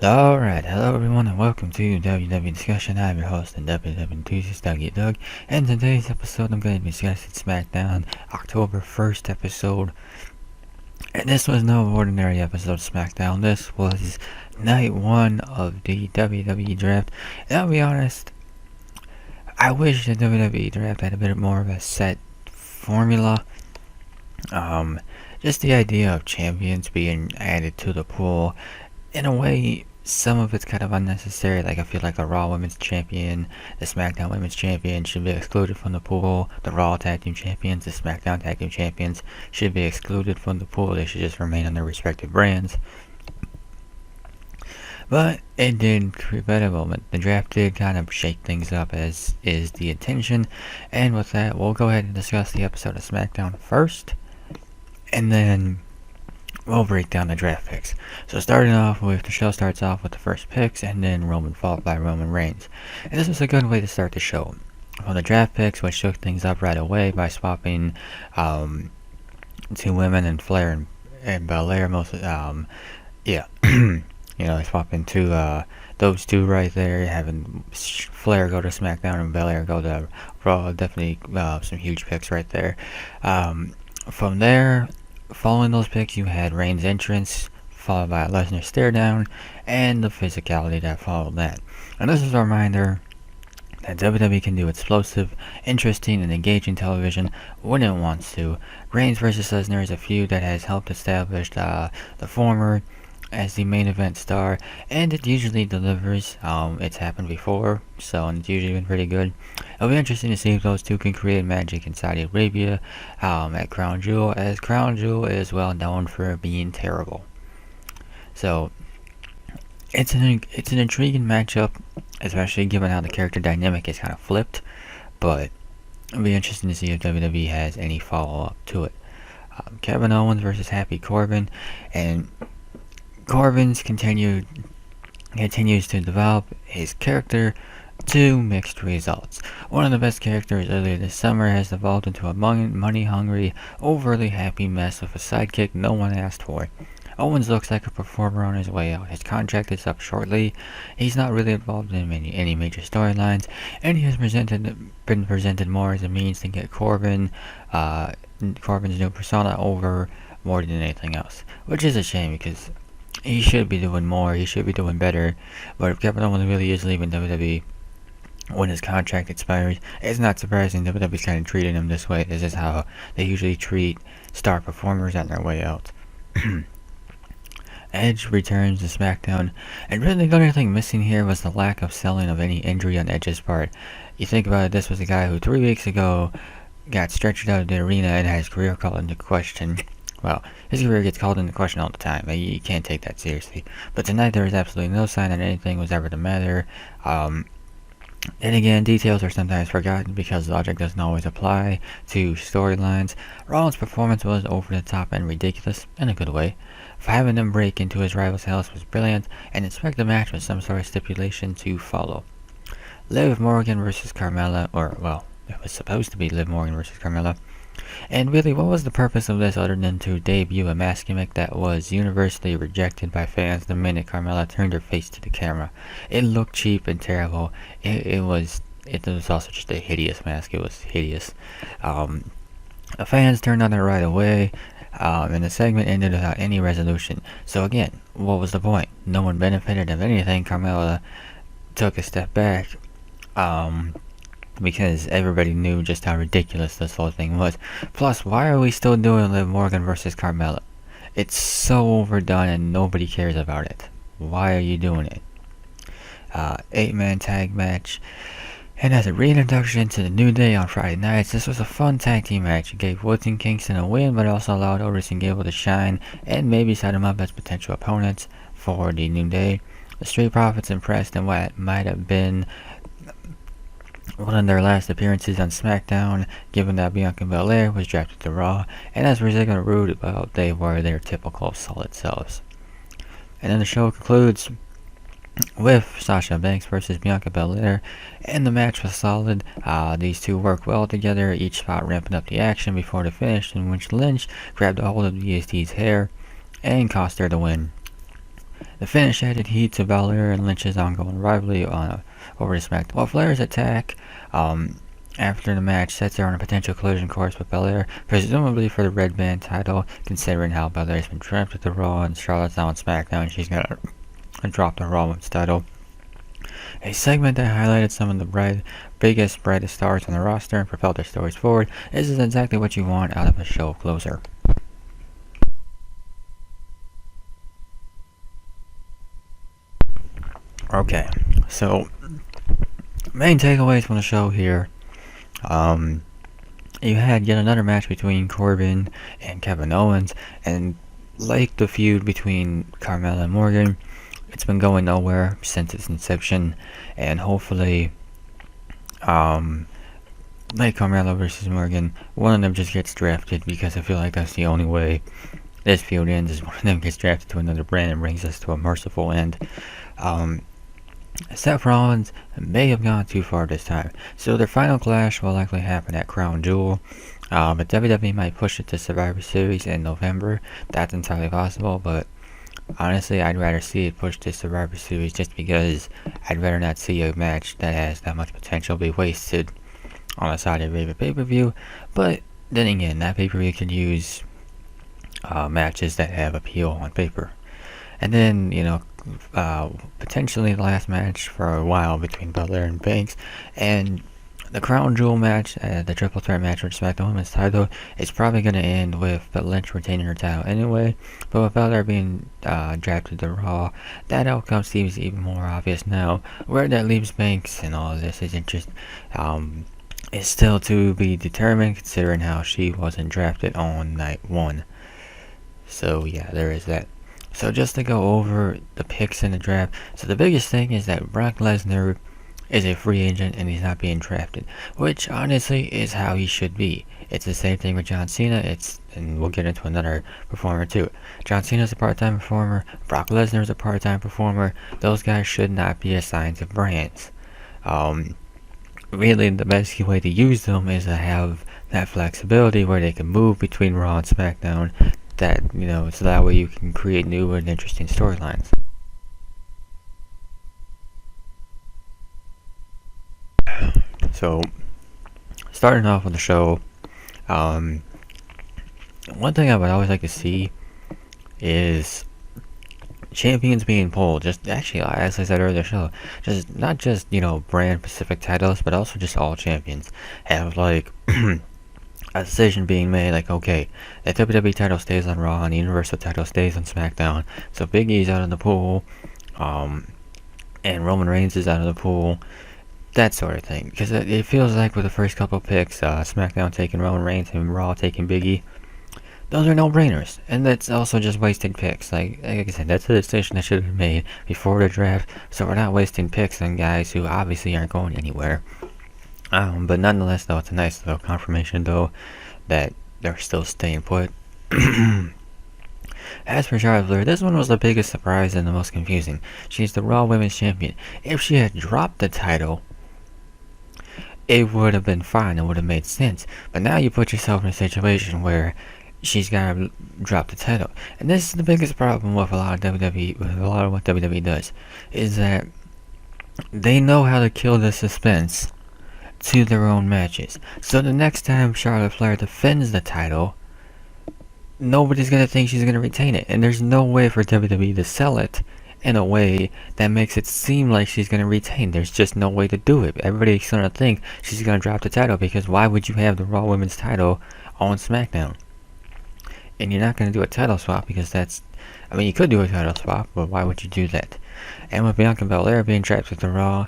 Alright, hello everyone and welcome to WWE Discussion. I'm your host and WWE enthusiast, Doug. And today's episode I'm going to be discussing SmackDown, October 1st episode. And this was no ordinary episode of SmackDown. This was night 1 of the WWE Draft. And I'll be honest, I wish the WWE Draft had a bit more of a set formula. Just the idea of champions being added to the pool, in a way, some of it's kind of unnecessary. Like, I feel like a Raw Women's Champion, the SmackDown Women's Champion should be excluded from the pool. The Raw Tag Team Champions, the SmackDown Tag Team Champions should be excluded from the pool. They should just remain on their respective brands. But it did create a moment. The draft did kind of shake things up, as is the intention. And with that, we'll go ahead and discuss the episode of SmackDown first, and then we'll break down the draft picks. So starting off with, the show starts off with the first picks, and then Roman followed by Roman Reigns. And this was a good way to start the show. From the draft picks, which shook things up right away by swapping two women, and Flair and Belair, swapping those two right there, having Flair go to SmackDown and Belair go to Raw. Definitely some huge picks right there. From there, following those picks, you had Reigns' entrance, followed by a Lesnar stare down, and the physicality that followed that. And this is a reminder that WWE can do explosive, interesting, and engaging television when it wants to. Reigns vs. Lesnar is a feud that has helped establish the former as the main event star, and it usually delivers. It's happened before, so it's usually been pretty good. It'll be interesting to see if those two can create magic in Saudi Arabia at Crown Jewel, as Crown Jewel is well known for being terrible. So it's an intriguing matchup, especially given how the character dynamic is kind of flipped. But it'll be interesting to see if WWE has any follow-up to it. Kevin Owens versus Happy Corbin, and Corbin continues to develop his character to mixed results. One of the best characters earlier this summer has evolved into a money-hungry, overly happy mess with a sidekick no one asked for. Owens looks like a performer on his way out. His contract is up shortly. He's not really involved in any major storylines, and he has been presented more as a means to get Corbin's new persona over more than anything else, which is a shame because he should be doing more, he should be doing better. But if Kevin Owens really is leaving WWE when his contract expires, it's not surprising WWE's kind of treating him this way. This is how they usually treat star performers on their way out. Edge returns to SmackDown, and really the only thing missing here was the lack of selling of any injury on Edge's part. You think about it, this was a guy who 3 weeks ago got stretched out of the arena and had his career called into question. Well, his career gets called into question all the time. You can't take that seriously. But tonight there was absolutely no sign that anything was ever the matter. And again, details are sometimes forgotten because logic doesn't always apply to storylines. Rollins' performance was over the top and ridiculous, in a good way. For having them break into his rival's house was brilliant, and expect the match with some sort of stipulation to follow. Liv Morgan versus Carmella, it was supposed to be Liv Morgan versus Carmella. And really, what was the purpose of this other than to debut a mask gimmick that was universally rejected by fans the minute Carmella turned her face to the camera? It looked cheap and terrible. It was also just a hideous mask. It was hideous. The fans turned on it right away, and the segment ended without any resolution. So again, what was the point? No one benefited of anything. Carmella took a step back. Because everybody knew just how ridiculous this whole thing was. Plus, why are we still doing Liv Morgan versus Carmella? It's so overdone and nobody cares about it. Why are you doing it? 8-man tag match. And as a reintroduction to the New Day on Friday nights, this was a fun tag team match. It gave Woods and Kingston a win, but also allowed Otis and Gable to shine and maybe set them up as potential opponents for the New Day. The Street Profits impressed in what might have been one of their last appearances on SmackDown, given that Bianca Belair was drafted to Raw, and as for Ziggler and Rude, well, they were their typical solid selves. And then the show concludes with Sasha Banks versus Bianca Belair, and the match was solid. These two worked well together, each spot ramping up the action before the finish, in which Lynch grabbed a hold of DST's hair and cost her the win. The finish added heat to Belair and Lynch's ongoing rivalry over to SmackDown. While Flair's attack after the match sets her on a potential collision course with Belair, presumably for the Red Band title, considering how Belair's been trapped with the Raw and Charlotte's now on SmackDown, she's gonna drop the Raw Women's title. A segment that highlighted some of the biggest, brightest stars on the roster and propelled their stories forward. This is exactly what you want out of a show closer. Okay, so main takeaways from the show here. You had yet another match between Corbin and Kevin Owens, and like the feud between Carmella and Morgan, it's been going nowhere since its inception, and hopefully, like Carmella versus Morgan, one of them just gets drafted, because I feel like that's the only way this feud ends, is one of them gets drafted to another brand and brings us to a merciful end. Seth Rollins may have gone too far this time, so their final clash will likely happen at Crown Jewel, but WWE might push it to Survivor Series in November. That's entirely possible, but honestly, I'd rather see it pushed to Survivor Series, just because I'd rather not see a match that has that much potential be wasted on a Saudi Arabia pay-per-view. But then again, that pay-per-view can use matches that have appeal on paper. And then, potentially the last match for a while between Belair and Banks, and the Crown Jewel match, the triple threat match for the SmackDown Women's title, is probably going to end with Lynch retaining her title anyway, but with Belair being drafted to Raw, that outcome seems even more obvious now. Where that leaves Banks and all of this isn't just, is still to be determined, considering how she wasn't drafted on night 1. So yeah, there is that. So just to go over the picks in the draft, so the biggest thing is that Brock Lesnar is a free agent and he's not being drafted, which honestly is how he should be. It's the same thing with John Cena, and we'll get into another performer too. John Cena's a part-time performer, Brock Lesnar's a part-time performer. Those guys should not be assigned to brands. Really the best way to use them is to have that flexibility where they can move between Raw and SmackDown, that, so that way you can create new and interesting storylines. So, starting off with the show, one thing I would always like to see is champions being pulled. Just actually, as I said earlier in the show, just not just brand specific titles, but also just all champions have like a decision being made, like, okay, the WWE title stays on Raw and the Universal title stays on SmackDown, so Big E's out of the pool, and Roman Reigns is out of the pool, that sort of thing. Because it feels like with the first couple picks, SmackDown taking Roman Reigns and Raw taking Big E, those are no-brainers, and that's also just wasted picks. Like I said, that's a decision that should have been made before the draft, so we're not wasting picks on guys who obviously aren't going anywhere. But nonetheless, though, it's a nice little confirmation, though, that they're still staying put. As for Charlotte Flair, this one was the biggest surprise and the most confusing. She's the Raw Women's Champion. If she had dropped the title, it would have been fine. It would have made sense. But now you put yourself in a situation where she's got to drop the title. And this is the biggest problem with a lot of WWE, with a lot of what WWE does, is that they know how to kill the suspense to their own matches. So the next time Charlotte Flair defends the title, nobody's going to think she's going to retain it. And there's no way for WWE to sell it in a way that makes it seem like she's going to retain. There's just no way to do it. Everybody's going to think she's going to drop the title, because why would you have the Raw Women's title on SmackDown? And you're not going to do a title swap, because you could do a title swap, but why would you do that? And with Bianca Belair being trapped with the Raw,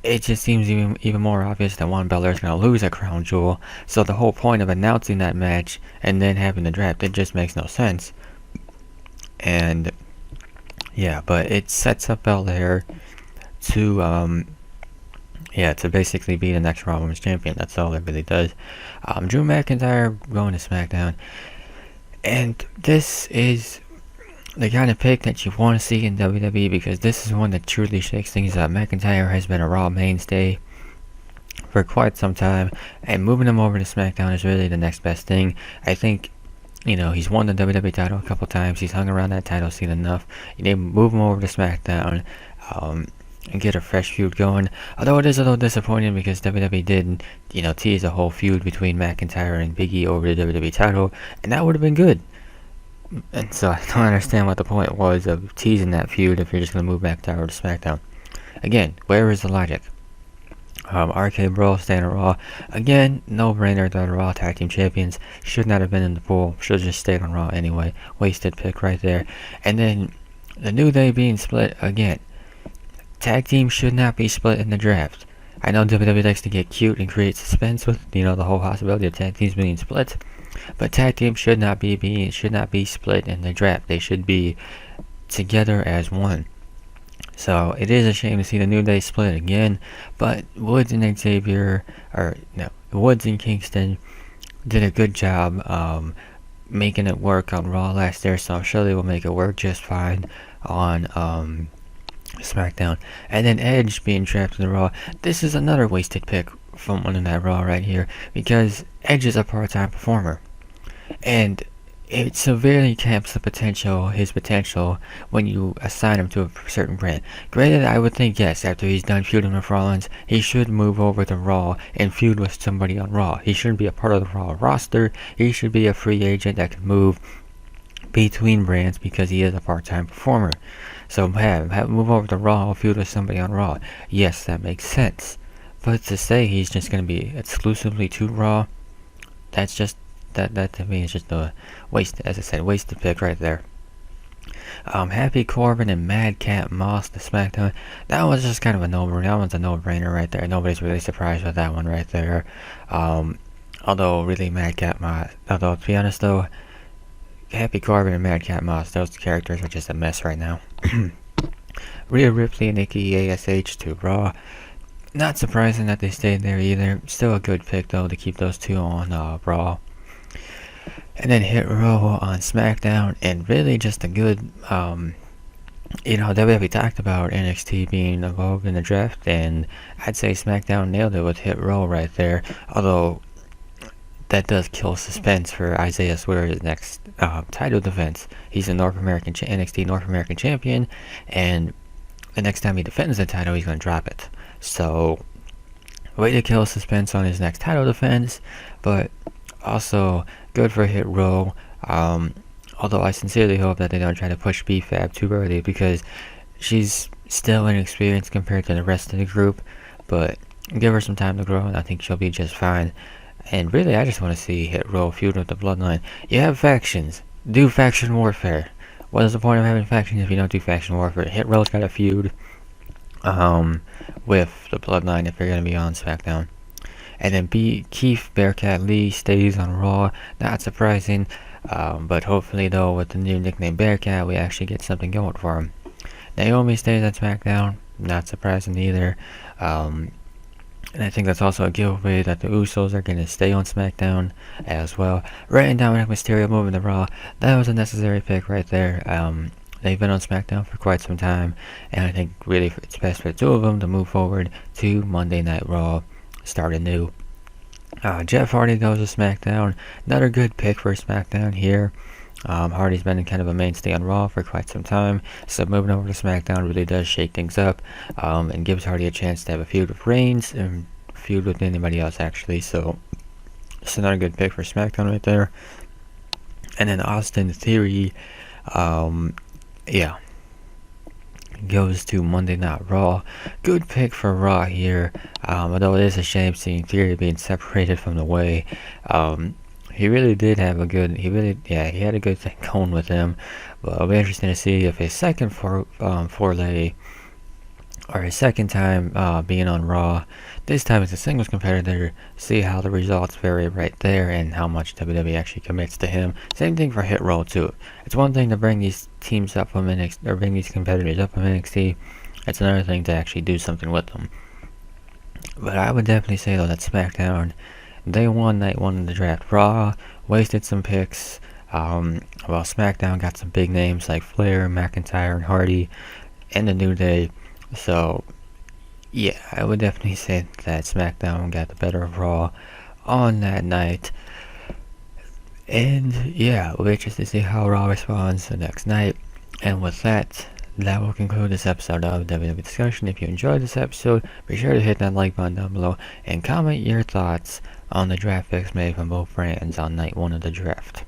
it just seems even more obvious that Belair's going to lose at Crown Jewel, so the whole point of announcing that match and then having the draft, it just makes no sense. And yeah, but it sets up Belair to basically be the next Raw Women's Champion. That's all it really does. Drew McIntyre going to SmackDown, and this is the kind of pick that you want to see in WWE, because this is one that truly shakes things up. McIntyre has been a Raw mainstay for quite some time, and moving him over to SmackDown is really the next best thing. I think he's won the WWE title a couple times. He's hung around that title scene enough. You need to move him over to SmackDown. And get a fresh feud going. Although it is a little disappointing because WWE did, tease a whole feud between McIntyre and Big E over the WWE title, and that would have been good. And so I don't understand what the point was of teasing that feud if you're just going to move McIntyre over to SmackDown. Again, where is the logic? RK Bro staying on Raw. Again, no-brainer. The Raw Tag Team Champions should not have been in the pool. Should have just stayed on Raw anyway. Wasted pick right there. And then the New Day being split again. Tag teams should not be split in the draft. I know WWE likes to get cute and create suspense with, the whole possibility of tag teams being split, but tag teams should not be split in the draft. They should be together as one. So it is a shame to see the New Day split again, but Woods and Kingston did a good job making it work on Raw last year, so I'm sure they will make it work just fine on SmackDown. And then Edge being drafted in Raw. This is another wasted pick from Monday Night Raw right here, because Edge is a part-time performer, and it severely caps his potential when you assign him to a certain brand. Granted, I would think yes, after he's done feuding with Rollins, he should move over to Raw and feud with somebody on Raw. He shouldn't be a part of the Raw roster. He should be a free agent that can move between brands because he is a part-time performer. So have move over to Raw, feud with somebody on Raw. Yes, that makes sense. But to say he's just going to be exclusively to Raw, that's just that to me is just a wasted pick right there. Happy Corbin and Madcap Moss to SmackDown. That was just kind of a no-brainer. That one's a no-brainer right there. Nobody's really surprised with that one right there. Although really to be honest though, Happy Corbin and Madcap Moss, those characters are just a mess right now. Rhea Ripley and Nikki ASH to Raw. Not surprising that they stayed there either. Still a good pick though to keep those two on Raw. And then Hit Row on SmackDown, and really just a good, WWE talked about NXT being involved in the draft, and I'd say SmackDown nailed it with Hit Row right there. Although that does kill suspense for Isaiah Swerve's next title defense. He's a NXT North American champion, and the next time he defends the title, he's going to drop it. So, way to kill suspense on his next title defense, but also good for Hit Row. Although I sincerely hope that they don't try to push B-Fab too early, because she's still inexperienced compared to the rest of the group, but give her some time to grow, and I think she'll be just fine. And really, I just want to see Hit Row feud with the Bloodline. You have factions. Do faction warfare. What is the point of having factions if you don't do faction warfare? Hit Row's got a feud with the Bloodline if you're going to be on SmackDown. And then Keith Bearcat Lee stays on Raw. Not surprising. But hopefully, though, with the new nickname Bearcat, we actually get something going for him. Naomi stays on SmackDown. Not surprising either. And I think that's also a giveaway that the Usos are going to stay on SmackDown as well. Rey and Dominic Mysterio moving to Raw. That was a necessary pick right there. They've been on SmackDown for quite some time, and I think really it's best for the two of them to move forward to Monday Night Raw, start anew. Jeff Hardy goes to SmackDown. Another good pick for SmackDown here. Hardy's been kind of a mainstay on Raw for quite some time, so moving over to SmackDown really does shake things up, and gives Hardy a chance to have a feud with Reigns and feud with anybody else actually. So it's another good pick for SmackDown right there. And then Austin Theory, goes to Monday Night Raw. Good pick for Raw here, although it is a shame seeing Theory being separated from the way. He really did have a good, he had a good thing going with him. But it'll be interesting to see if his second foray, or his second time being on Raw, this time as a singles competitor, see how the results vary right there and how much WWE actually commits to him. Same thing for Hit Row too. It's one thing to bring these teams up from NXT, or bring these competitors up from NXT. It's another thing to actually do something with them. But I would definitely say though that SmackDown, Day 1, Night 1 in the draft. Raw wasted some picks, while SmackDown got some big names like Flair, McIntyre, and Hardy, and the New Day. So, yeah, I would definitely say that SmackDown got the better of Raw on that night. And yeah, we'll be interested to see how Raw responds the next night. And with that, that will conclude this episode of WWE Discussion. If you enjoyed this episode, be sure to hit that like button down below and comment your thoughts on the draft picks made from both brands on night 1 of the draft.